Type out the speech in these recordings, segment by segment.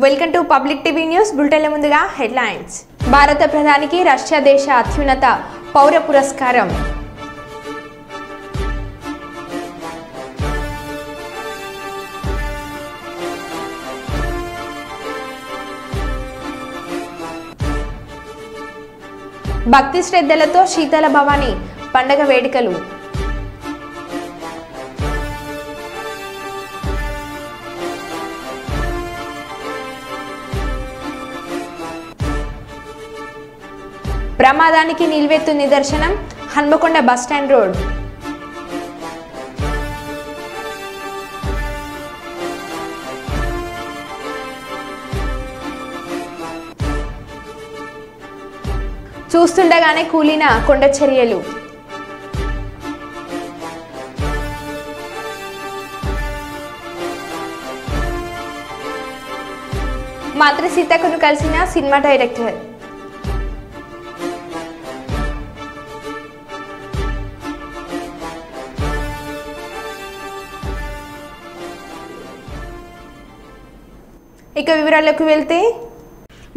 Welcome to public TV news బులెటిన్ల ముందుగా headlines. భారత ప్రధానికి రష్యా దేశ అత్యున్నత పౌర పురస్కారం. భక్తి శ్రద్ధలతో శీతల భవాని పండగ వేడుకలు. ప్రమాదానికి నిల్వెత్తు నిదర్శనం హన్మకొండ బస్టాండ్ రోడ్. చూస్తుండగానే కూలిన కొండ చర్యలు. మంత్రి సీతక్కను కలిసిన సినిమా డైరెక్టర్. ఇక వివరాలకు వెళ్తే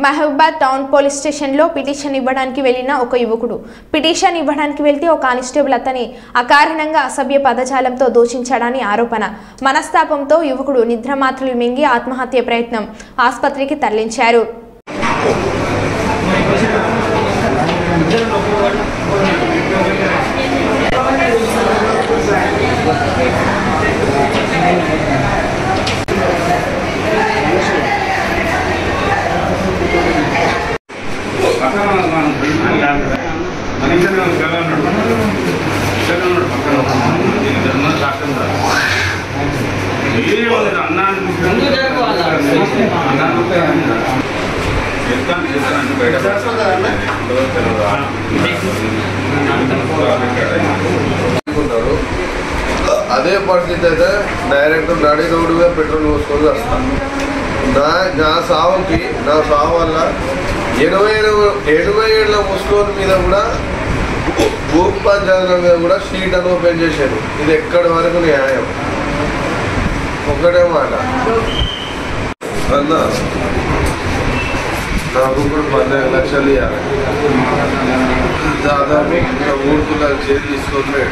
మహబూబాబాద్ టౌన్ పోలీస్ స్టేషన్లో పిటిషన్ ఇవ్వడానికి వెళ్లిన ఒక యువకుడు పిటిషన్ ఇవ్వడానికి వెళ్తే ఒక కానిస్టేబుల్ అతని అకారణంగా అసభ్య పదజాలంతో దూషించాడని ఆరోపణ. మనస్తాపంతో యువకుడు నిద్రమాత్రలు మింగి ఆత్మహత్య ప్రయత్నం. ఆసుపత్రికి తరలించారు. అదే పరిస్థితి అయితే డైరెక్ట్ నడి రోడ్డుగా పెట్రోల్ పోసుకొని వస్తాను. నా సావు వల్ల 80 ఏళ్ళ ముస్లిం మీద కూడా భూమి పంచాయతీల మీద కూడా స్ట్రీట్ అని ఓపెన్ చేశారు. ఇది ఎక్కడి వరకు న్యాయం? ఒకటే మాట అన్నా, నాకు ఇప్పుడు 12 లక్షలు ఇవ్వాలి. దాదాపు 3 లక్షలు చేతి తీసుకొని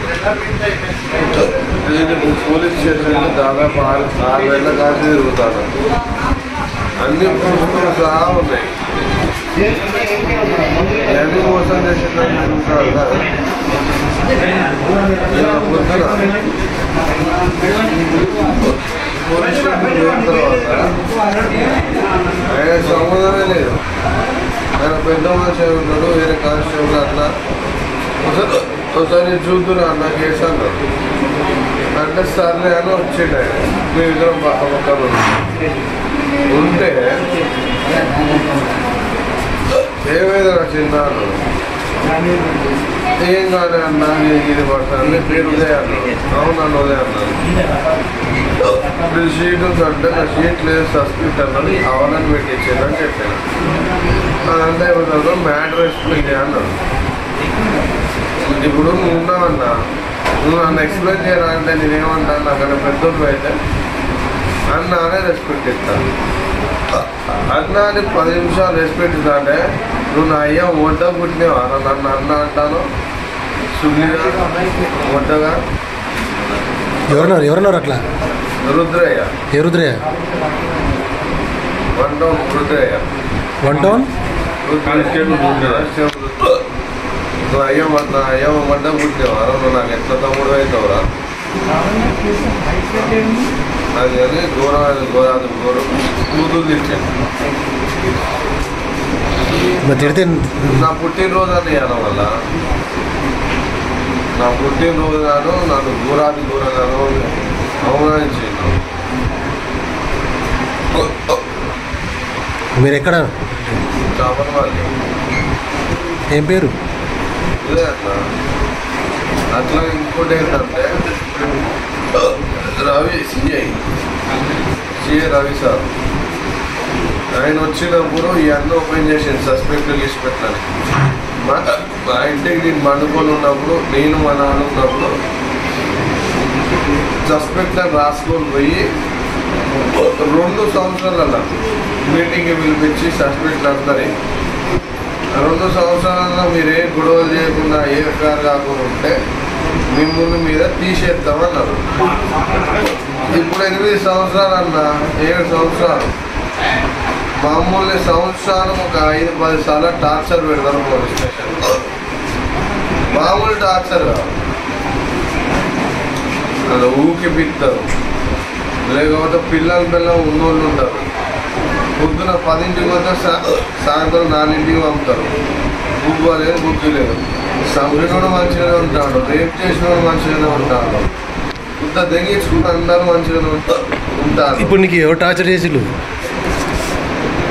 నేను పోలీస్ స్టేషన్లో దాదాపు 6 నెలల కాసి తిరుగుతాను. అన్ని పుస్తకాలు సహా ఉన్నాయి. ఎన్ని మోసం చేసిందని తిరుగుతాను కదా. పొద్దున పోలీస్ స్టేషన్ పోయిన తర్వాత ఆయన సంబంధమే లేదు. ఆయన పెద్ద మనిషి ఉన్నాడు, వేరే కానిస్టేబుల్ అట్లా ఒకసారి చూద్దురా అన్న కేసు అన్నాడు. అంటే సర్లే అని వచ్చిండు. ఆయన మీ ఇద్దరం పక్కన ఉంటే ఏమైందా చిన్న అన్నాడు. ఏం కాదు అన్నా, ఇది పడతాను నీ పేరు ఉదయ అన్నాడు. అవునన్ను ఉదయ అన్నాడు. ఇప్పుడు షీట్ ఉందంటే నా షీట్ లేదు సబ్స్క్రిప్ట్ అన్నాడు. అవన్నీ పెట్టించానని చెప్పాను. అదంతా ఏమన్నా మ్యాటర్ ఎక్స్ప్లెయిన్ చేయన్నాడు. ఇప్పుడు నువ్వు ఉన్నావన్నా, నువ్వు నన్ను ఎక్స్ప్లెయిన్ చేయరా అంటే నేనేమంటాను, అక్కడ పెద్దోళ్ళు అయితే అన్నానే రెస్పెక్ట్ ఇస్తాను. అన్నా అని 10 నిమిషాలు రెస్పెక్ట్ ఇస్తా అంటే నువ్వు నా అయ్యా వంట పుట్టినేవా నన్ను అన్న అంటాను. సునీగా వంటగా ఎవరన్నారు అట్లా? రుద్రయ్య. ఏ రుద్రయ్య? 1 టౌన్ రుద్రయ్య. 1 టౌన్ అయ్యో నా అయ్యో వంట పుట్టినేవా నువ్వు నాకు ఎట్లా తమ్ముడు అవుతావురా అది అని ఘోరాది కూతురు తిట్టాను. నా పుట్టినరోజు అని ఇవ్వడం వల్ల నా పుట్టినరోజు నాడు నన్ను ఘోరంగా అవమానించాను. మీరు ఎక్కడ? చాపనవాళ్ళు. ఏం పేరు? ఇదే అట్లా అట్లా. ఇంకోటి ఏంటంటే రవి సిఐ రవి సార్ ఆయన వచ్చినప్పుడు ఇవన్నీ ఓపెన్ చేసింది సస్పెక్ట్ లిస్ట్ పెట్టాలి. మా ఇంటికి నేను మండుకొని ఉన్నప్పుడు, నేను మా నాన్న ఉన్నప్పుడు సస్పెక్ట్ అని రాసుకొని పోయి 2 సంవత్సరాల మీటింగ్ పిలిపించి సస్పెండ్ అందరి 2 సంవత్సరాలలో మీరు ఏ గొడవలు చేయకుండా ఏ కారు కాకుండా ఉంటే మిమ్మల్ని మీద తీసేద్దామన్నారు. ఇప్పుడు 8 సంవత్సరాలు అన్న 7 సంవత్సరాలు మామూలు సంవత్సరాలు ఒక 5-10 సార్లు టార్చర్ పెడతారు పోలీస్ స్టేషన్. మామూలు టార్చర్ కాదు, అలా ఊకిపిస్తారు. లేకపోతే పిల్లలు ఉన్నోళ్ళు ఉంటారు, పొద్దున 10ంటికి వస్తే సాయంత్రం 4ంటికి పంపుతారు. బుద్ధి లేదు, బుద్ధి లేదు. చంపినోడు మంచిగానే ఉంటాడు, రేప్ చేసినోడు మంచిగానే ఉంటాడు, ఇంత తెగించుకుంటూ అందరూ మంచిగానే ఉంటారు. ఇప్పుడు నీకు ఎవరు టార్చర్ చేసిళ్ళు?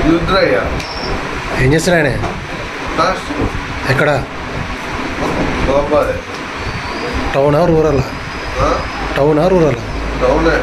రుద్రయ్య. ఏం చేస్తారు ఆయన? ఎక్కడ? గోపాలే. టౌనా రూరలా? టౌనా రూరలా? టౌనే.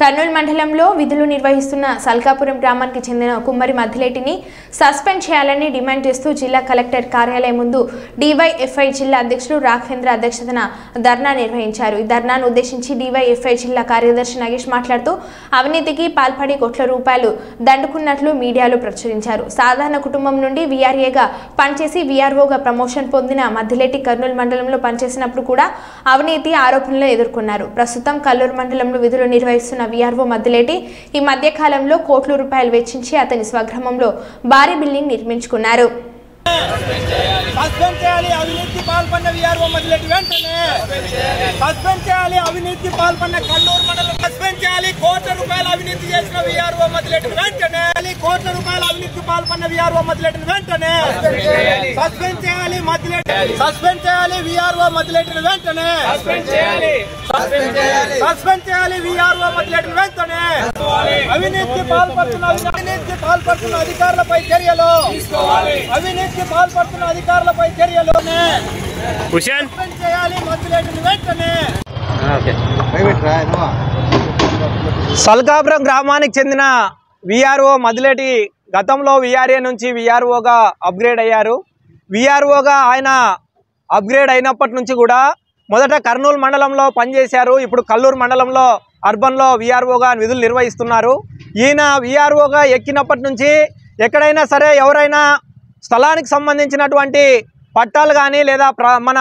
కర్నూలు మండలంలో విధులు నిర్వహిస్తున్న సల్కాపురం గ్రామానికి చెందిన కుమ్మరి మద్దిలేటిని సస్పెండ్ చేయాలని డిమాండ్ చేస్తూ జిల్లా కలెక్టర్ కార్యాలయం ముందు డివైఎఫ్ఐ జిల్లా అధ్యక్షులు రాఘవేంద్ర అధ్యక్షతన ధర్నా నిర్వహించారు. ఈ ధర్నాను ఉద్దేశించి డివైఎఫ్ఐ జిల్లా కార్యదర్శి నాగేష్ మాట్లాడుతూ అవినీతికి పాల్పడి కోట్ల రూపాయలు దండుకున్నట్లు మీడియాలో ప్రచురించారు. సాధారణ కుటుంబం నుండి వీఆర్ఏగా పనిచేసి వీఆర్ఓగా ప్రమోషన్ పొందిన మద్దిలేటి కర్నూలు మండలంలో పనిచేసినప్పుడు కూడా అవినీతి ఆరోపణలు ఎదుర్కొన్నారు. ప్రస్తుతం కల్లూరు మండలంలో విధులు నిర్వహిస్తున్న వీఆర్ఓ మద్దిలేటి ఈ మధ్య కాలంలో కోట్ల రూపాయలు వెచ్చించి అతని స్వగ్రామంలో భారీ బిల్డింగ్ నిర్మించుకున్నారు. సస్పెండ్ చేయాలి అవినీతి పాల్పడిన వీఆర్ఓ మద్దిలేటి వెంటనే సస్పెండ్ చేయాలి. అవినీతి పాల్పడిన కల్లూరు మండలం సస్పెండ్ చేయాలి. కోట్ల రూపాయల అవినీతి చేసిన వీఆర్ఓ మద్దిలేటిని వెంటనే కోట్ల రూపాయల అవినీతి పాల్పడిన వీఆర్ఓ మద్దిలేటిని వెంటనే సస్పెండ్ చేయాలి. సస్పెండ్ చేయాలి వీఆర్ఓ మద్దిలేటిని వెంటనే సస్పెండ్ చేయాలి వీఆర్ఓ మద్దిలేటిని వెంటనే. అవినీతి పాల్పడుతున్న అధికారులపై చర్యలు అవినీతి పాల్పడుతున్న అధికారులపై చర్యలోనే చేయాలి మద్దిలేటిని వెంటనే. సల్కాపురం గ్రామానికి చెందిన వీఆర్ఓ మద్దిలేటి గతంలో వీఆర్ఏ నుంచి వీఆర్ఓగా అప్గ్రేడ్ అయ్యారు. వీఆర్ఓగా ఆయన అప్గ్రేడ్ అయినప్పటి నుంచి కూడా మొదట కర్నూలు మండలంలో పనిచేశారు. ఇప్పుడు కల్లూరు మండలంలో అర్బన్లో వీఆర్ఓగా విధులు నిర్వహిస్తున్నారు. ఈయన వీఆర్ఓగా ఎక్కినప్పటి నుంచి ఎక్కడైనా సరే ఎవరైనా స్థలానికి సంబంధించినటువంటి పట్టాలు కానీ లేదా మన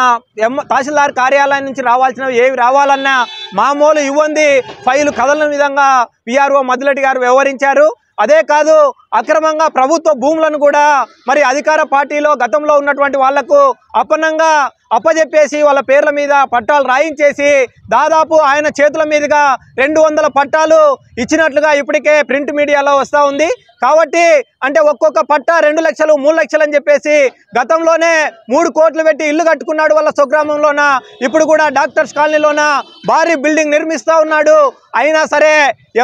తహసీల్దార్ కార్యాలయం నుంచి రావాల్సినవి ఏవి రావాలన్నా మామూలు ఇవ్వండి ఫైలు కదలని విధంగా వీఆర్ఓ మద్దిలేటి గారు వ్యవహరించారు. అదే కాదు, అక్రమంగా ప్రభుత్వ భూములను కూడా మరి అధికార పార్టీలో గతంలో ఉన్నటువంటి వాళ్లకు అపనంగా అప్పజెప్పేసి వాళ్ళ పేర్ల మీద పట్టాలు రాయించేసి దాదాపు ఆయన చేతుల మీదుగా 200 పట్టాలు ఇచ్చినట్లుగా ఇప్పటికే ప్రింట్ మీడియాలో వస్తూ ఉంది. కాబట్టి అంటే ఒక్కొక్క పట్టా 2 లక్షలు 3 లక్షలు అని చెప్పేసి గతంలోనే 3 కోట్లు పెట్టి ఇల్లు కట్టుకున్నాడు వాళ్ళ స్వగ్రామంలోన. ఇప్పుడు కూడా డాక్టర్స్ కాలనీలోన భారీ బిల్డింగ్ నిర్మిస్తూ ఉన్నాడు. అయినా సరే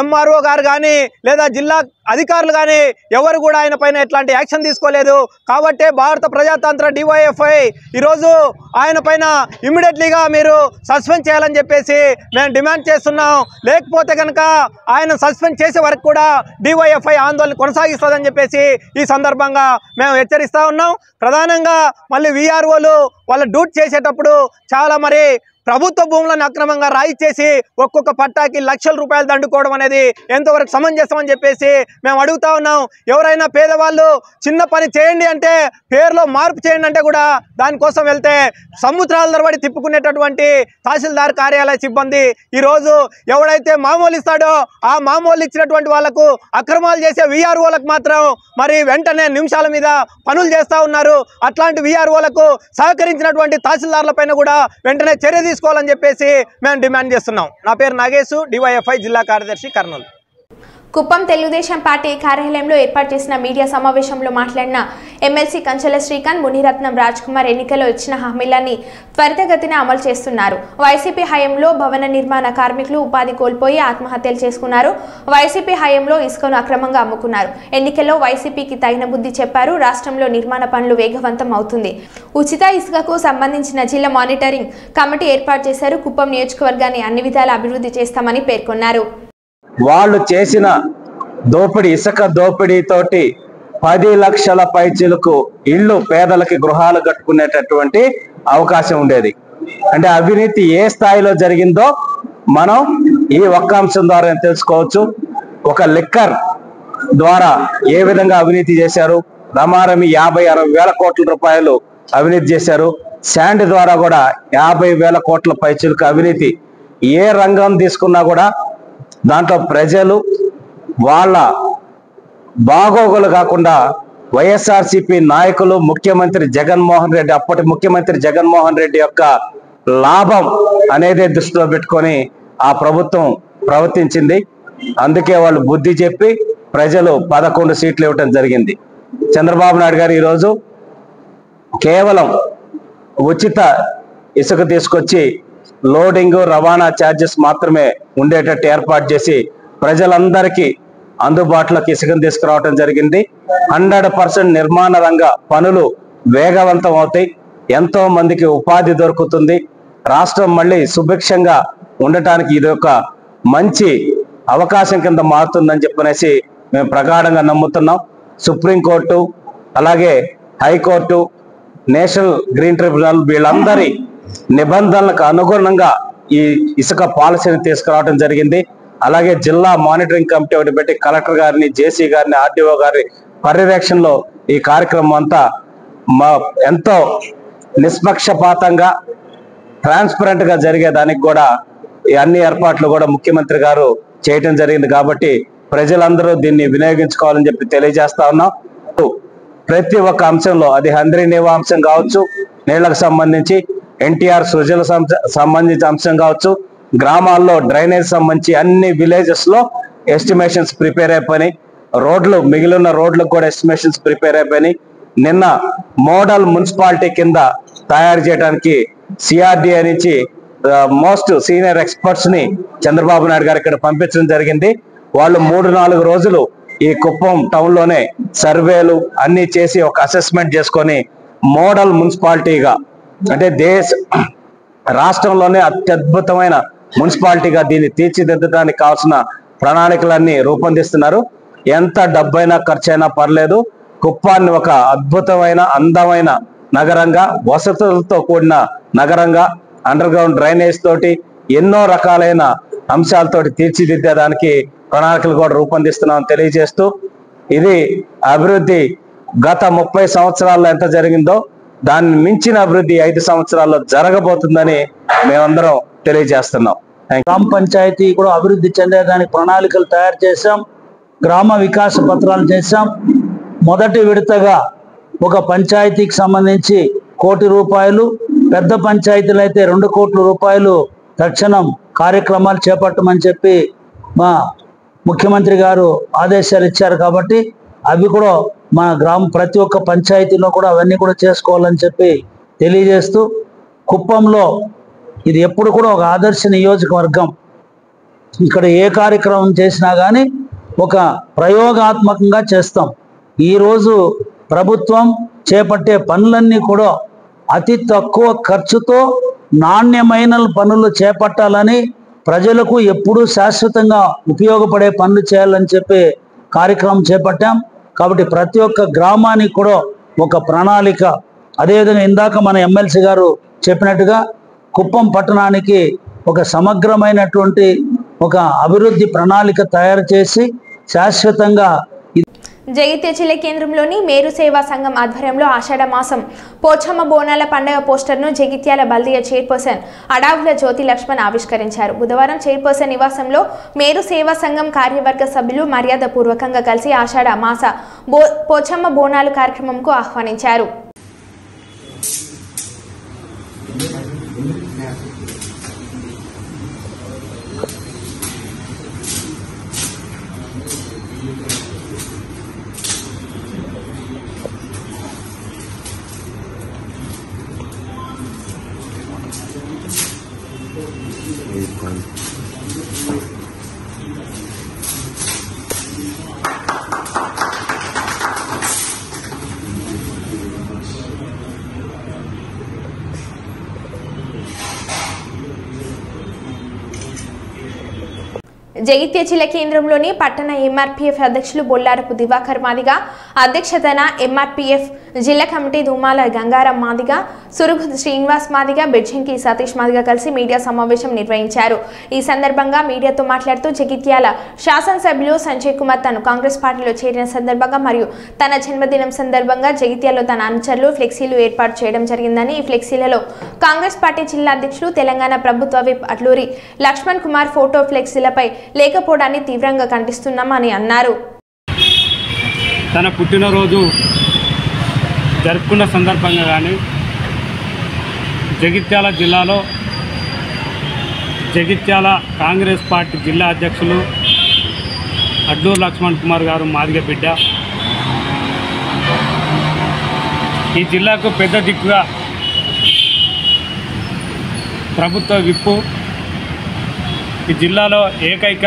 ఎంఆర్ఓ గారు కానీ లేదా జిల్లా అధికారులు కానీ ఎవరు కూడా ఆయన పైన ఎట్లాంటి యాక్షన్ తీసుకోలేదు. కాబట్టి భారత ప్రజాతంత్ర డివైఎఫ్ఐ ఈరోజు ఆయన పైన ఇమ్మీడియట్లీగా మీరు సస్పెండ్ చేయాలని చెప్పేసి మేము డిమాండ్ చేస్తున్నాం. లేకపోతే కనుక ఆయన సస్పెండ్ చేసే వరకు కూడా డివైఎఫ్ఐ ఆందోళన కొనసాగిస్తుందని చెప్పేసి ఈ సందర్భంగా మేము హెచ్చరిస్తూ ఉన్నాం. ప్రధానంగా మళ్ళీ వీఆర్ఓలు వాళ్ళ డ్యూటీ చేసేటప్పుడు చాలా మరి ప్రభుత్వ భూములను అక్రమంగా రాయిచ్చేసి ఒక్కొక్క పట్టాకి లక్షల రూపాయలు దండుకోవడం అనేది ఎంతవరకు సమంజసమని చెప్పేసి మేము అడుగుతా ఉన్నాం. ఎవరైనా పేదవాళ్ళు చిన్న పని చేయండి అంటే పేరులో మార్పు చేయండి అంటే కూడా దానికోసం వెళ్తే సంవత్సరాల తరబడి తిప్పుకునేటటువంటి తహసీల్దార్ కార్యాలయ సిబ్బంది ఈరోజు ఎవడైతే మామూలు ఇస్తాడో ఆ మామూలు ఇచ్చినటువంటి వాళ్లకు అక్రమాలు చేసే వీఆర్ఓలకు మాత్రం మరి వెంటనే నిమిషాల మీద పనులు చేస్తూ ఉన్నారు. అట్లాంటి వీఆర్ఓలకు సహకరించినటువంటి తహసీల్దార్ల పైన కూడా వెంటనే చర్య తీసుకోవాలని చెప్పేసి మేము డిమాండ్ చేస్తున్నాం. నా పేరు నాగేశు, డివైఎఫ్ఐ జిల్లా కార్యదర్శి, కర్నూలు. కుప్పం తెలుగుదేశం పార్టీ కార్యాలయంలో ఏర్పాటు చేసిన మీడియా సమావేశంలో మాట్లాడిన ఎమ్మెల్సీ కంచెల శ్రీకాంత్, మునిరత్నం రాజ్ కుమార్ ఎన్నికల్లో ఇచ్చిన హామీలన్నీ త్వరితగతిన అమలు చేస్తున్నారు. వైసీపీ హయాంలో భవన నిర్మాణ కార్మికులు ఉపాధి కోల్పోయి ఆత్మహత్యలు చేసుకున్నారు. వైసీపీ హయాంలో ఇసుకను అక్రమంగా అమ్ముకున్నారు. ఎన్నికల్లో వైసీపీకి తగిన బుద్ధి చెప్పారు. రాష్ట్రంలో నిర్మాణ పనులు వేగవంతం అవుతుంది. ఉచిత ఇసుకకు సంబంధించిన జిల్లా మానిటరింగ్ కమిటీ ఏర్పాటు చేశారు. కుప్పం నియోజకవర్గాన్ని అన్ని విధాల అభివృద్ధి చేస్తామని పేర్కొన్నారు. వాళ్ళు చేసిన దోపిడీ, ఇసుక దోపిడీతోటి 10 లక్షల పైచిలకు ఇళ్ళు పేదలకి గృహాలు కట్టుకునేటటువంటి అవకాశం ఉండేది. అంటే అవినీతి ఏ స్థాయిలో జరిగిందో మనం ఈ ఒక్క అంశం ద్వారా తెలుసుకోవచ్చు. ఒక లిక్కర్ ద్వారా ఏ విధంగా అవినీతి చేశారు, రమారమి 50-60 వేల కోట్ల రూపాయలు అవినీతి చేశారు. శాండ్ ద్వారా కూడా 50,000 కోట్ల పైచులకు అవినీతి. ఏ రంగం తీసుకున్నా కూడా దాంట్లో ప్రజలు వాళ్ళ బాగోగులు కాకుండా వైఎస్ఆర్సీపీ నాయకులు, ముఖ్యమంత్రి జగన్మోహన్ రెడ్డి, అప్పటి ముఖ్యమంత్రి జగన్మోహన్ రెడ్డి యొక్క లాభం అనేది దృష్టిలో పెట్టుకొని ఆ ప్రభుత్వం ప్రవర్తించింది. అందుకే వాళ్ళు బుద్ధి చెప్పి ప్రజలు 11 సీట్లు ఇవ్వటం జరిగింది. చంద్రబాబు నాయుడు గారు ఈరోజు కేవలం ఉచిత ఇసుక తీసుకొచ్చి లోడింగ్, రవాణా ఛార్జెస్ మాత్రమే ఉండేటట్టు ఏర్పాటు చేసి ప్రజలందరికీ అందుబాటులోకి ఇసుకను తీసుకురావడం జరిగింది. 100% నిర్మాణ రంగ పనులు వేగవంతం అవుతాయి. ఎంతో మందికి ఉపాధి దొరుకుతుంది. రాష్ట్రం మళ్ళీ సుభిక్షంగా ఉండటానికి ఇది ఒక మంచి అవకాశం కింద మారుతుందని చెప్పనేసి మేము ప్రగాఢంగా నమ్ముతున్నాం. సుప్రీంకోర్టు, అలాగే హైకోర్టు, నేషనల్ గ్రీన్ ట్రిబ్యునల్ వీళ్ళందరి నిబంధనలకు అనుగుణంగా ఈ ఇసుక పాలసీని తీసుకురావడం జరిగింది. అలాగే జిల్లా మానిటరింగ్ కమిటీ ఒకటి పెట్టి కలెక్టర్ గారిని, జేసీ గారిని, ఆర్డీఓ గారి పర్యవేక్షణలో ఈ కార్యక్రమం అంతా ఎంతో నిష్పక్షపాతంగా ట్రాన్స్పరెంట్ గా జరిగేదానికి కూడా ఈ అన్ని ఏర్పాట్లు కూడా ముఖ్యమంత్రి గారు చేయటం జరిగింది. కాబట్టి ప్రజలందరూ దీన్ని వినియోగించుకోవాలని చెప్పి తెలియజేస్తా ఉన్నాం. ప్రతి ఒక్క అంశంలో, అది హంద్రీనేవా అంశం కావచ్చు, నీళ్లకు సంబంధించి ఎన్టీఆర్ సృజల సంబంధించిన అంశం కావచ్చు, గ్రామాల్లో డ్రైనేజ్ సంబంధించి అన్ని విలేజెస్ లో ఎస్టిమేషన్స్ ప్రిపేర్ అయిపోయి, రోడ్లు మిగిలిన రోడ్లకు కూడా ఎస్టిమేషన్స్ ప్రిపేర్ అయిపోయి, నిన్న మోడల్ మున్సిపాలిటీ కింద తయారు చేయడానికి సిఆర్డిఏ నుంచి మోస్ట్ సీనియర్ ఎక్స్పర్ట్స్ ని చంద్రబాబు నాయుడు గారు ఇక్కడ పంపించడం జరిగింది. వాళ్ళు 3-4 రోజులు ఈ కుప్పం టౌన్ లోనే సర్వేలు అన్ని చేసి ఒక అసెస్మెంట్ చేసుకొని మోడల్ మున్సిపాలిటీగా, అంటే రాష్ట్రంలోనే అత్యద్భుతమైన మున్సిపాలిటీగా దీన్ని తీర్చిదిద్దడానికి కావాల్సిన ప్రణాళికలన్నీ రూపొందిస్తున్నారు. ఎంత డబ్బైనా ఖర్చైనా పర్లేదు, కుప్పాన్ని ఒక అద్భుతమైన అందమైన నగరంగా, వసతులతో కూడిన నగరంగా, అండర్ గ్రౌండ్ డ్రైనేజ్ తోటి ఎన్నో రకాలైన అంశాలతోటి తీర్చిదిద్దేదానికి ప్రణాళికలు కూడా రూపొందిస్తున్నామని తెలియజేస్తూ, ఇది అభివృద్ధి గత 30 సంవత్సరాల్లో ఎంత జరిగిందో దాన్ని మించిన అభివృద్ధి 5 సంవత్సరాల్లో జరగబోతుందని మేమందరం తెలియజేస్తున్నాం. గ్రామ పంచాయతీ కూడా అభివృద్ధి చెందేదానికి ప్రణాళికలు తయారు చేశాం. గ్రామ వికాస పత్రాలు చేశాం. మొదటి విడతగా ఒక పంచాయతీకి సంబంధించి 1 కోటి రూపాయలు, పెద్ద పంచాయతీలు అయితే 2 కోట్ల రూపాయలు తక్షణం కార్యక్రమాలు చేపట్టమని చెప్పి మా ముఖ్యమంత్రి గారు ఆదేశాలు ఇచ్చారు. కాబట్టి అవి కూడా మా ప్రతి ఒక్క పంచాయతీలో కూడా అవన్నీ కూడా చేసుకోవాలని చెప్పి తెలియజేస్తూ, కుప్పంలో ఇది ఎప్పుడు కూడా ఒక ఆదర్శ నియోజకవర్గం. ఇక్కడ ఏ కార్యక్రమం చేసినా కానీ ఒక ప్రయోగాత్మకంగా చేస్తాం. ఈరోజు ప్రభుత్వం చేపట్టే పనులన్నీ కూడా అతి తక్కువ ఖర్చుతో నాణ్యమైన పనులు చేపట్టాలని, ప్రజలకు ఎప్పుడూ శాశ్వతంగా ఉపయోగపడే పనులు చేయాలని చెప్పి కార్యక్రమం చేపట్టాం. కాబట్టి ప్రతి ఒక్క గ్రామానికి కూడా ఒక ప్రణాళిక, అదేవిధంగా ఇందాక మన ఎమ్మెల్సీ గారు చెప్పినట్టుగా కుప్పం పట్టణానికి ఒక సమగ్రమైనటువంటి ఒక అభివృద్ధి ప్రణాళిక తయారు చేసి శాశ్వతంగా జగిత్యాల జిల్లా కేంద్రంలోని మేరు సేవా సంఘం ఆధ్వర్యంలో ఆషాఢ మాసం పోచమ్మ బోనాల పండుగ పోస్టర్ను జగిత్యాల బల్దియా చైర్పర్సన్ అడావుల జ్యోతి లక్ష్మణ్ ఆవిష్కరించారు. బుధవారం చైర్పర్సన్ నివాసంలో మేరు సేవా సంఘం కార్యవర్గ సభ్యులు మర్యాద పూర్వకంగా కలిసి ఆషాఢ మాస పోచమ్మ బోనాలు కార్యక్రమంకు ఆహ్వానించారు. జగిత్యాల జిల్లా కేంద్రంలోని పట్టణ ఎంఆర్పీఎఫ్ అధ్యక్షులు బొల్లారపు దివాకర్ మాదిగ అధ్యక్షతన ఎంఆర్పీఎఫ్ జిల్లా కమిటీ ధూమాల గంగారం మాదిగ, సురుగు శ్రీనివాస్ మాదిగ, బెజ్జంకి సతీష్ మాదిగ కలిసి మీడియా సమావేశం నిర్వహించారు. ఈ సందర్భంగా మీడియాతో మాట్లాడుతూ జగిత్యాల శాసనసభ్యులు సంజయ్ కుమార్ తను కాంగ్రెస్ పార్టీలో చేరిన సందర్భంగా మరియు తన జన్మదినం సందర్భంగా జగిత్యాలలో తన అనుచరులు ఫ్లెక్సీలు ఏర్పాటు చేయడం జరిగిందని, ఈ ఫ్లెక్సీలలో కాంగ్రెస్ పార్టీ జిల్లా అధ్యక్షుడు తెలంగాణ ప్రభుత్వ విప్ అట్లూరి లక్ష్మణ్ కుమార్ ఫోటో ఫ్లెక్సీలపై లేకపోవడాన్ని తీవ్రంగా ఖండిస్తున్నామని అన్నారు. తన పుట్టినరోజు జరుపుకున్న సందర్భంగా కానీ జగిత్యాల జిల్లాలో జగిత్యాల కాంగ్రెస్ పార్టీ జిల్లా అధ్యక్షులు అడ్లూరు లక్ష్మణ్ కుమార్ గారు మాదిగ బిడ్డ, ఈ జిల్లాకు పెద్ద దిక్కుగా ప్రభుత్వ విప్పు, ఈ జిల్లాలో ఏకైక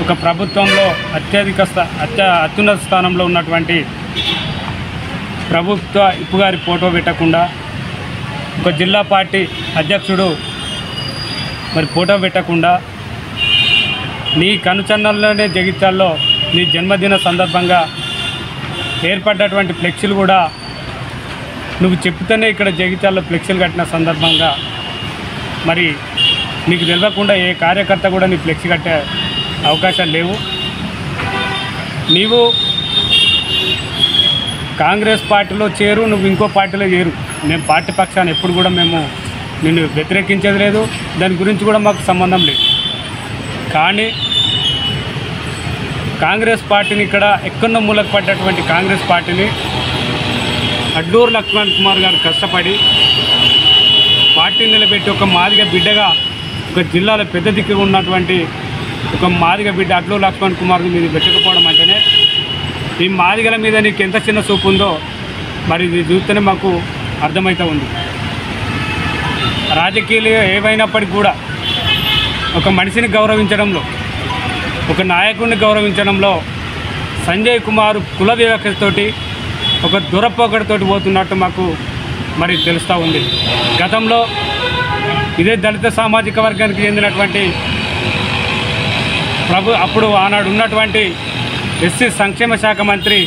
ఒక ప్రభుత్వంలో అత్యున్నత స్థానంలో ఉన్నటువంటి ప్రభుత్వ విప్పు గారి ఫోటో పెట్టకుండా ఒక జిల్లా పార్టీ అధ్యక్షుడు మరి ఫోటో పెట్టకుండా నీ కనుచన్నల్లోనే జగిత్యాల్లో నీ జన్మదిన సందర్భంగా ఏర్పడ్డటువంటి ఫ్లెక్సీలు కూడా నువ్వు చెప్తేనే ఇక్కడ జగిత్యాల్లో ఫ్లెక్సీలు కట్టిన సందర్భంగా మరి నీకు తెలియకుండా ఏ కార్యకర్త కూడా నీ ఫ్లెక్సీ కట్టే అవకాశాలు లేవు. నీవు కాంగ్రెస్ పార్టీలో చేరు, నువ్వు ఇంకో పార్టీలో చేరు. మేము పార్టీ పక్షాన్ని ఎప్పుడు కూడా మేము నిన్ను వ్యతిరేకించేది లేదు, దాని గురించి కూడా మాకు సంబంధం లేదు. కానీ కాంగ్రెస్ పార్టీని ఇక్కడ ఎక్కడో మూలకు పడ్డటువంటి కాంగ్రెస్ పార్టీని అడ్లూరు లక్ష్మణ్ కుమార్ గారు కష్టపడి పార్టీని నిలబెట్టి ఒక మాదిగ బిడ్డగా ఒక జిల్లాలో పెద్ద దిక్కుగా ఉన్నటువంటి ఒక మాదిగ బిడ్డ అడ్లూరు లక్ష్మణ్ కుమార్ మీద పెట్టకపోవడం అంటేనే ఈ మాదిగల మీద నీకు ఎంత చిన్న చూపు ఉందో మరి ఇది చూస్తేనే మాకు అర్థమవుతూ ఉంది. రాజకీయాలు ఏవైనప్పటికీ కూడా ఒక మనిషిని గౌరవించడంలో, ఒక నాయకుడిని గౌరవించడంలో సంజయ్ కుమార్ కుల వివక్షతోటి ఒక దురపోకడితోటి పోతున్నట్టు మాకు మరి తెలుస్తూ ఉంది. గతంలో ఇదే దళిత సామాజిక వర్గానికి చెందినటువంటి అప్పుడు ఆనాడు ఉన్నటువంటి ఎస్సీ సంక్షేమ శాఖ మంత్రి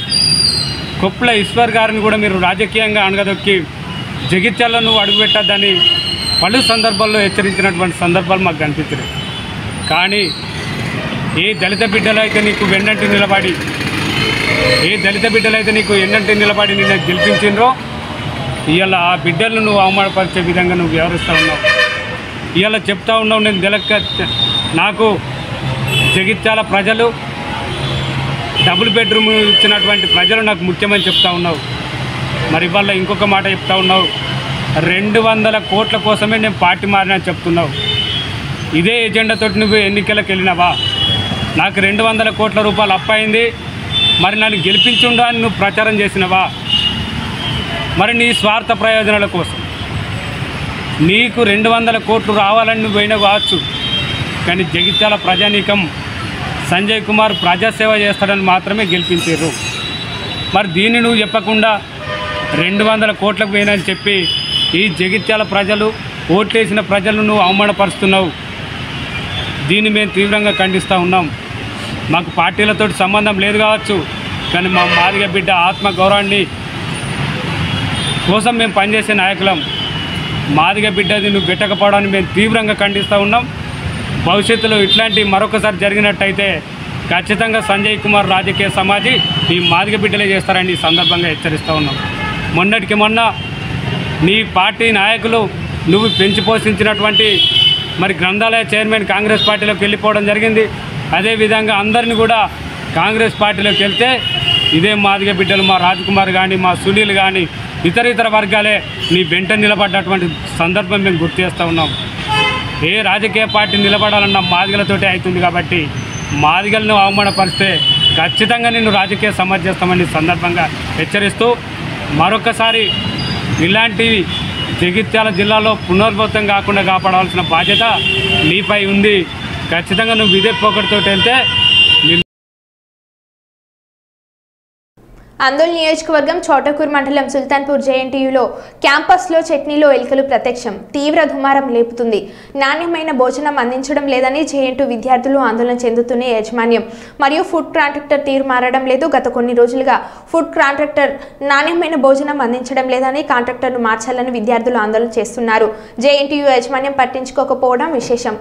కొప్పుల ఈశ్వర్ గారిని కూడా మీరు రాజకీయంగా అణగదొక్కి జగిత్యాలలో నువ్వు అడుగుపెట్టద్దని పలు సందర్భాల్లో హెచ్చరించినటువంటి సందర్భాలు మాకు కనిపించినాయి. కానీ ఏ దళిత బిడ్డలైతే నీకు వెన్నంటి నిలబడి నిన్ను గెలిపించిండ్రో ఇవాళ ఆ బిడ్డలను నువ్వు అవమానపరిచే విధంగా నువ్వు వ్యవహరిస్తూ ఉన్నావు. ఇవాళ చెప్తా ఉన్నావు, నేను నాకు జగిత్యాల ప్రజలు డబుల్ బెడ్రూమ్ ఇచ్చినటువంటి ప్రజలు నాకు ముఖ్యమని చెప్తా ఉన్నావు. మరి ఇవాళ ఇంకొక మాట చెప్తా ఉన్నావు, 200 కోట్ల కోసమే నేను పార్టీ మారినా చెప్తున్నావు. ఇదే ఎజెండాతో నువ్వు ఎన్నికలకు వెళ్ళినావా? నాకు 200 కోట్ల రూపాయలు అప్పయింది, మరి నన్ను గెలిపించుండా అని నువ్వు ప్రచారం చేసినవా? మరి నీ స్వార్థ ప్రయోజనాల కోసం నీకు 200 కోట్లు రావాలని నువ్వు పోయినా కావచ్చు, కానీ జగిత్యాల ప్రజానీకం సంజయ్ కుమార్ ప్రజాసేవ చేస్తాడని మాత్రమే గెలిపించారు. మరి దీన్ని నువ్వు చెప్పకుండా 200 కోట్లకు పోయినని చెప్పి ఈ జగిత్యాల ప్రజలు, ఓట్లేసిన ప్రజలను నువ్వు అవమానపరుస్తున్నావు. దీన్ని మేము తీవ్రంగా ఖండిస్తూ ఉన్నాం. మాకు పార్టీలతో సంబంధం లేదు కావచ్చు, కానీ మా మాదిగ బిడ్డ ఆత్మ గౌరవాన్ని కోసం మేము పనిచేసే నాయకులం. మాదిగ బిడ్డది నువ్వు పెట్టకపోవడాన్ని మేము తీవ్రంగా ఖండిస్తూ ఉన్నాం. భవిష్యత్తులో ఇట్లాంటి మరొకసారి జరిగినట్టయితే ఖచ్చితంగా సంజయ్ కుమార్ రాజకీయ సమాధి ఈ మాదిగ బిడ్డలే చేస్తారని ఈ సందర్భంగా హెచ్చరిస్తూ ఉన్నాం. మొన్నటికి మొన్న నీ పార్టీ నాయకులు నువ్వు పెంచి పోషించినటువంటి మరి గ్రంథాలయ చైర్మన్ కాంగ్రెస్ పార్టీలోకి వెళ్ళిపోవడం జరిగింది. అదేవిధంగా అందరిని కూడా కాంగ్రెస్ పార్టీలోకి వెళ్తే ఇదే మాదిగ బిడ్డలు, మా రాజ్కుమార్ కానీ, మా సునీల్ కానీ, ఇతర వర్గాలే నీ వెంట నిలబడ్డటువంటి సందర్భం మేము గుర్తు చేస్తూ ఉన్నాం. ఏ రాజకీయ పార్టీ నిలబడాలన్న మాదిగలతోటే అవుతుంది. కాబట్టి మాదిగలను అవమానపరిస్తే ఖచ్చితంగా నిన్ను రాజకీయ సమస్య చేస్తామని సందర్భంగా హెచ్చరిస్తూ మరొకసారి ఇలాంటివి జగిత్యాల జిల్లాలో పునర్భూతం కాకుండా కాపాడాల్సిన బాధ్యత నీపై ఉంది. ఖచ్చితంగా నువ్వు ఇదే పోకడితో వెళ్తే అందోల్ నియోజకవర్గం చోటకూర్ మండలం సుల్తాన్పూర్ జేఎన్టీయూలో క్యాంపస్లో చట్నీలో ఎలుకలు ప్రత్యక్షం తీవ్ర దుమారం లేపుతుంది. నాణ్యమైన భోజనం అందించడం లేదని జేఎన్టీ విద్యార్థులు ఆందోళన చెందుతూనే యాజమాన్యం మరియు ఫుడ్ కాంట్రాక్టర్ తీరు మారడం లేదు. గత కొన్ని రోజులుగా ఫుడ్ కాంట్రాక్టర్ నాణ్యమైన భోజనం అందించడం లేదని కాంట్రాక్టర్ను మార్చాలని విద్యార్థులు ఆందోళన చేస్తున్నారు. జేఎన్టీయూ యాజమాన్యం పట్టించుకోకపోవడం విశేషం.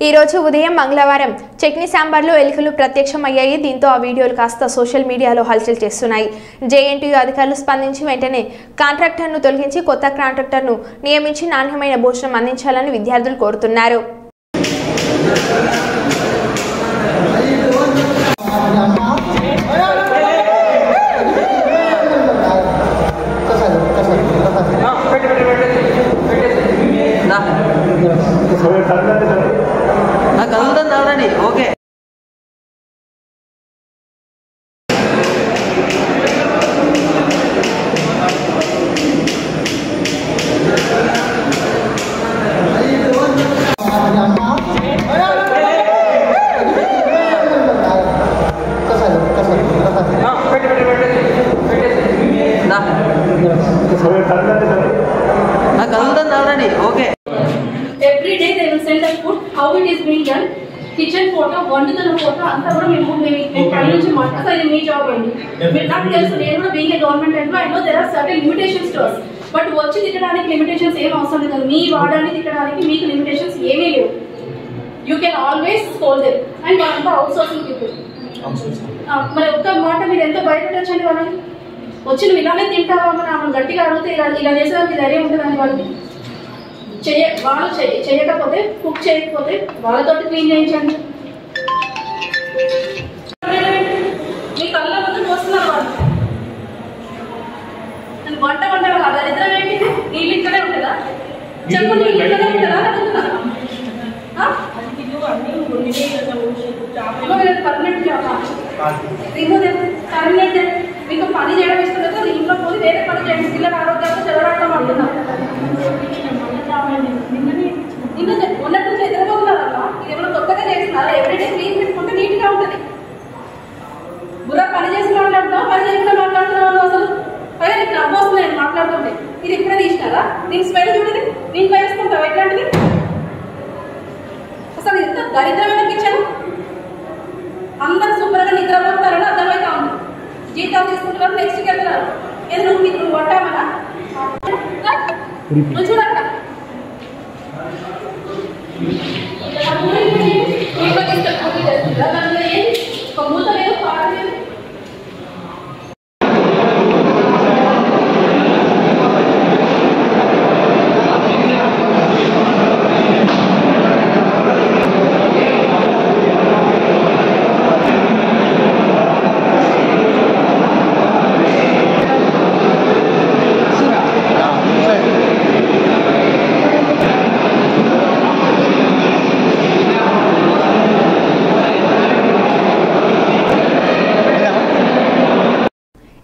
ఈ రోజు ఉదయం మంగళవారం చట్నీ సాంబార్లో ఎలుకలు ప్రత్యక్షమయ్యాయి. దీంతో ఆ వీడియోలు కాస్త సోషల్ మీడియాలో హల్చల్ చేస్తున్నాయి. జేఎన్టీయూ అధికారులు స్పందించి వెంటనే కాంట్రాక్టర్ను తొలగించి కొత్త కాంట్రాక్టర్ను నియమించి నాణ్యమైన భోజనం అందించాలని విద్యార్థులు కోరుతున్నారు. Okay Every day they will send us food, how it is being done, kitchen photo, వండుతున్న ఫోటో అంతా కూడా మేము పై నుంచి మాట్లాడుతాం. ఇది మీ జాబ్ అండి. మీరు నాకు తెలుసు, నేను కూడా being a government employee, I know there are certain limitations to us. But వచ్చి తిట్టడానికి లిమిటేషన్స్ ఏం అవసరం లేదు. మీ వాడాన్ని తిట్టడానికి మీకు లిమిటేషన్స్ ఏమీ లేవు. You can always scold them. And వాళ్ళంతా అవుట్ సోర్సింగ్ పీపుల్. మరి ఒక్క మాట మీరు ఎంతో భయపెట్టచ్చండి వాళ్ళని. వచ్చి నువ్వు ఇలానే తింటావా అని ఆమె గట్టిగా అడిగితే ఇలా చేసేదానికి ధైర్యం ఉంటుందండి వాళ్ళకి. వాళ్ళు చేయకపోతే కుక్ చేయకపోతే వాళ్ళతో క్లీన్ చేయించండి. మీ కళ్ళ ముందు పోస్తున్నారు వాళ్ళు. వంట వాళ్ళ దరిద్రం ఏంటి? నీళ్ళు ఇక్కడే ఉంటుందా? చెప్పండి, నీళ్ళు ఇక్కడే ఉంటుందా అడుగుతున్నా. పర్మనెంట్ పర్మనెంట్ మీకు పని చేయడం ఇష్టం కదా, ఇంట్లో పోయి వేరే పని చేయండి. పిల్లలు ఆరోగ్యంగా చదవడం అంటున్నాం. నిన్న ఉన్నట్టు ఎదురుపోతున్నారమ్మా. ఇది ఏమైనా కొత్తగా చేస్తున్నారా? ఎవ్రీడే క్లీన్ పెట్టుకుంటే నీట్గా ఉంటుంది. బుర్ర పని చేసి మాట్లాడుతున్నావు, పని చేయకుండా మాట్లాడుతున్నావు. అసలు పైన నీకు నవ్వు వస్తుంది నేను మాట్లాడుతుంటే. ఇది ఇప్పుడే తీసినారా? దీని స్మెల్ చూడది, దీంట్లో వేసుకుంటావు ఎట్లాంటిది? అసలు ఎంత దరిద్రమైన కిచెన్. అందరూ శుభ్రంగా నిద్రపోతారని అర్థమవుతా ఉంది. జీతాలు తీసుకుంటున్నారు, నెక్స్ట్కి వెళ్తున్నారు. ఏదో నువ్వు కొట్టామన్నా నువ్వు చూడక్క. ఒక మూత లేదు, పాట లేదు.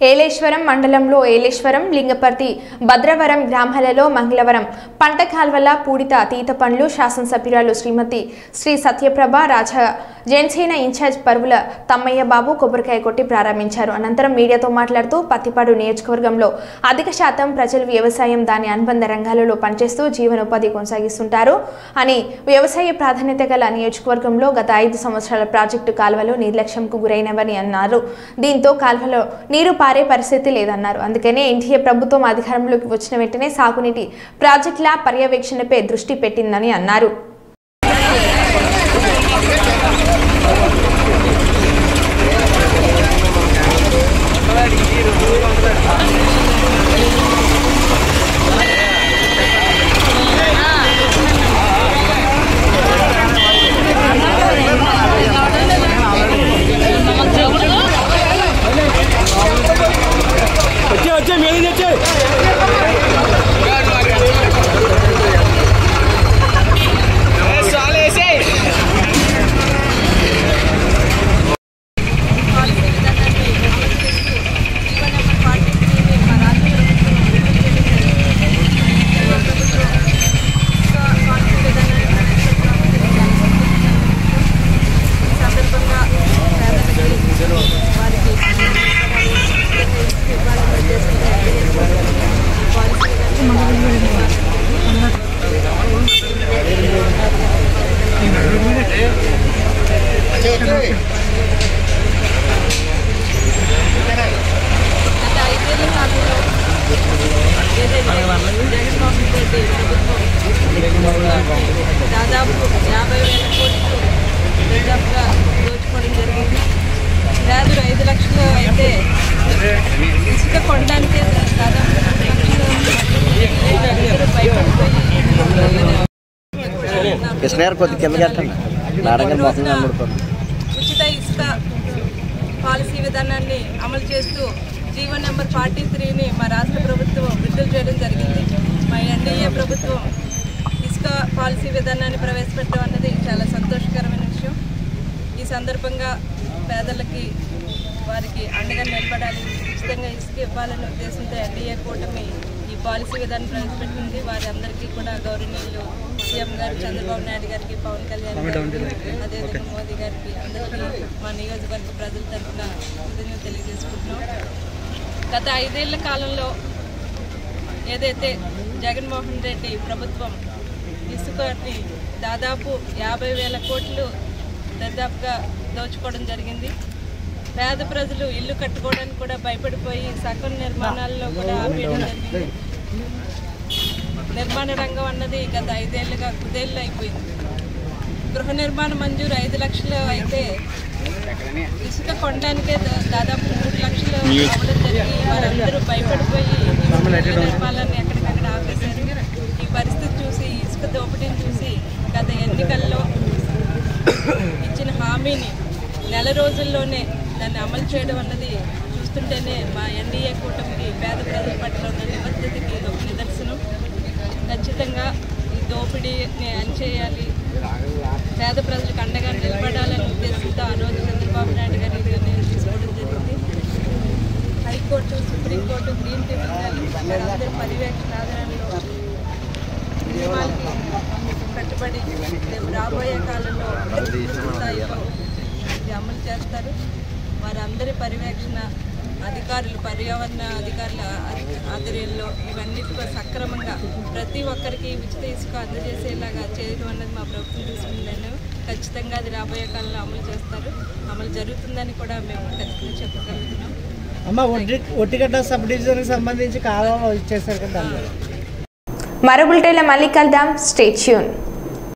ఏలేశ్వరం మండలంలో ఏలేశ్వరం, లింగపర్తి, భద్రవరం గ్రామాలలో మంగళవారం పంట కాల్వల పూడిత తీత పండ్లు శాసనసభ్యురాలు శ్రీమతి శ్రీ సత్యప్రభ రాజా జనసేన ఇన్ఛార్జ్ పరువుల తమ్మయ్య బాబు కొబ్బరికాయ కొట్టి ప్రారంభించారు. అనంతరం మీడియాతో మాట్లాడుతూ పత్తిపాడు నియోజకవర్గంలో అధిక శాతం ప్రజలు వ్యవసాయం, దాని అనుబంధ రంగాలలో పనిచేస్తూ జీవనోపాధి కొనసాగిస్తుంటారు అని, వ్యవసాయ ప్రాధాన్యత గల నియోజకవర్గంలో గత 5 సంవత్సరాల ప్రాజెక్టు కాల్వలు నిర్లక్ష్యంకు గురైనవని అన్నారు. దీంతో కాల్వలో నీరు పారే పరిస్థితి లేదన్నారు. అందుకనే ఎన్డీఏ ప్రభుత్వం అధికారంలోకి వచ్చిన వెంటనే సాగునీటి ప్రాజెక్టుల పర్యవేక్షణపై దృష్టి పెట్టిందని అన్నారు. రెడ్డి ప్రభుత్వం దాదాపు 50,000 కోట్లు దాదాపుగా దోచుకోవడం జరిగింది. పేదలు 5 లక్షలు అయితే ఇసుక కొనడానికే దాదాపు 2 లక్షలు భయపడిపోయి ఉచిత ఇసుక పాలసీ విధానాన్ని అమలు చేస్తూ జీవో నెంబర్ 43ని మా రాష్ట్ర ప్రభుత్వం విడుదల చేయడం జరిగింది. మా ఎన్డీఏ ప్రభుత్వం ఇసుక పాలసీ విధానాన్ని ప్రవేశపెట్టడం అన్నది చాలా సంతోషకరమైన విషయం. ఈ సందర్భంగా పేదలకి వారికి అండగా నిలబడాలి, ఉచితంగా ఇసుక ఇవ్వాలనే ఉద్దేశంతో ఎన్డీఏ కూటమి ఈ పాలసీ విధానం ప్రవేశపెట్టింది. వారి అందరికీ కూడా గౌరవనీయులు సీఎం గారు చంద్రబాబు నాయుడు గారికి, పవన్ కళ్యాణ్ గారికి, అదేవిధంగా మోదీ గారికి అందరికీ మా నియోజకవర్గ ప్రజల తరఫున కృతజ్ఞతలు తెలియజేసుకుంటున్నాం. గత 5 ఏళ్ల కాలంలో ఏదైతే జగన్మోహన్ రెడ్డి ప్రభుత్వం ఇసుకని దాదాపు 50,000 కోట్లు దాదాపుగా దోచుకోవడం జరిగింది. పేద ప్రజలు ఇల్లు కట్టుకోవడానికి కూడా భయపడిపోయి సగం నిర్మాణాల్లో కూడా ఆపేయడం జరిగింది. నిర్మాణ రంగం అన్నది గత 5 ఏళ్ళుగా కుదేళ్ళు అయిపోయింది. గృహ నిర్మాణ మంజూరు 5 లక్షలు అయితే ఇసుక కొనడానికే దాదాపు 3 లక్షలు అవ్వడం జరిగి వారందరూ భయపడిపోయి నిర్మాణాన్ని ఎక్కడికక్కడ ఆపేశారు. ఈ పరిస్థితి చూసి, ఇసుక దోపిడీని చూసి గత ఎన్నికల్లో ఇచ్చిన హామీని నెల రోజుల్లోనే దాన్ని అమలు చేయడం అన్నది చూస్తుంటేనే మా ఎన్డీఏ కూటమికి పేద ప్రజల పట్ల ఉన్న నిబద్ధతకి ఒక నిదర్శనం. ఖచ్చితంగా ఈ దోపిడీని అణిచేయాలి, పేద ప్రజలకు అండగా నిలబడాలనే ఉద్దేశంతో ఆ రోజు చంద్రబాబు నాయుడు గారి నిర్ణయం తీసుకోవడం జరిగింది. హైకోర్టు, సుప్రీంకోర్టు, గ్రీన్ ట్రిబ్యునల్ వారందరి పర్యవేక్షణ ఆధారంలో నియమాలకి కట్టుబడి రేపు రాబోయే కాలంలో స్థాయిలో ఇది అమలు చేస్తారు. వారందరి పర్యవేక్షణ అధికారులు, పర్యావరణ అధికారుల ఆధ్వర్యంలో ఇవన్నిటిలో సక్రమంగా ప్రతి ఒక్కరికి ఉచిత ఇసుక అందజేసేలాగా చేయడం అన్నది మా ప్రభుత్వం తీసుకుందని ఖచ్చితంగా అది రాబోయే కాలంలో అమలు చేస్తారు. అమలు జరుగుతుందని కూడా మేము ఖచ్చితంగా చెప్పగలుగుతున్నాం. అమ్మ ఒట్టిగడ్డ సబ్ డివిజన్కి సంబంధించి కాలం ఇచ్చేసారు కదా. మరో బులెటిన్లో మళ్ళీ కలుద్దాం. Stay tune.